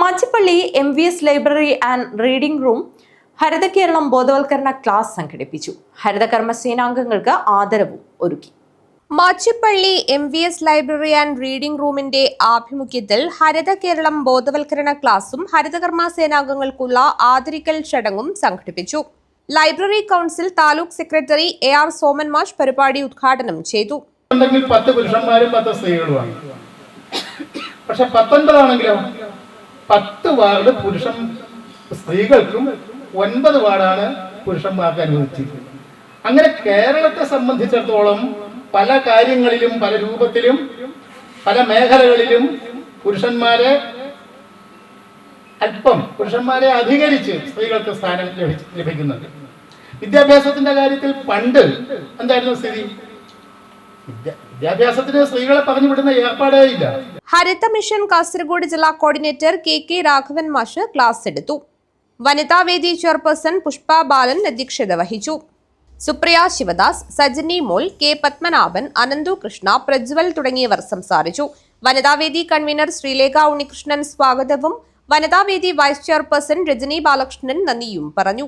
Machippally MVS library and reading room Haritha Keralam ബോധവൽക്കരണ class സംഘടിപ്പിച്ചു. ഹരിതകർമ്മ സേനാംഗങ്ങൾക്ക് ആദരവും ഒരുക്കി. Machippally MVS library and reading റൂമിന്റെ ആഭിമുഖ്യത്തിൽ ഹരിത കേരളം ബോധവൽക്കരണ ക്ലാസും ഹരിതകർമ്മ സേനാംഗങ്ങൾക്കുള്ള ആദരിക്കൽ ചടങ്ങും സംഘടിപ്പിച്ചു. Library council taluk secretary AR Soman മാഷ് പരിപാടി ഉദ്ഘാടനം ചെയ്തു. 10 പുരുഷന്മാരും 10 സ്ത്രീകളുമാണ്. പക്ഷെ 19 ആണെങ്കിലോ 10 വാർഡ് സ്ത്രീകൾക്കും 9 വാർഡാണ് പുരുഷന്മാർക്ക് അനുവദിച്ചിരിക്കുന്നത്. അങ്ങനെ കേരളത്തെ സംബന്ധിച്ചിടത്തോളം പല കാര്യങ്ങളിലും പല രൂപത്തിലും പല മേഖലകളിലും പുരുഷന്മാരെ അധികരിച്ച് സ്ത്രീകൾക്ക് സ്ഥാനം ലഭിക്കുന്നുണ്ട്. വിദ്യാഭ്യാസത്തിന്റെ കാര്യത്തിൽ പണ്ട് എന്തായിരുന്നു സ്ഥിതി? വിദ്യാഭ്യാസത്തിന് സ്ത്രീകളെ പറഞ്ഞു വിടുന്ന ഏർപ്പാടേ ഇല്ല. ഹരിത മിഷൻ കാസർഗോഡ് ജില്ലാ കോർഡിനേറ്റർ KK രാഘവൻ മാഷ് ക്ലാസ് എടുത്തു. വനിതാവേദി ചെയർപേഴ്സൺ പുഷ്പ ബാലൻ അധ്യക്ഷത വഹിച്ചു. സുപ്രിയ ശിവദാസ്, സജനി മോൾ, K പത്മനാഭൻ, അനന്തു കൃഷ്ണ, പ്രജ്വൽ തുടങ്ങിയവർ സംസാരിച്ചു. വനിതാവേദി കൺവീനർ ശ്രീലേഖ ഉണ്ണികൃഷ്ണൻ സ്വാഗതവും വനിതാവേദി വൈസ് ചെയർപേഴ്സൺ രജനി ബാലകൃഷ്ണൻ നന്ദിയും പറഞ്ഞു.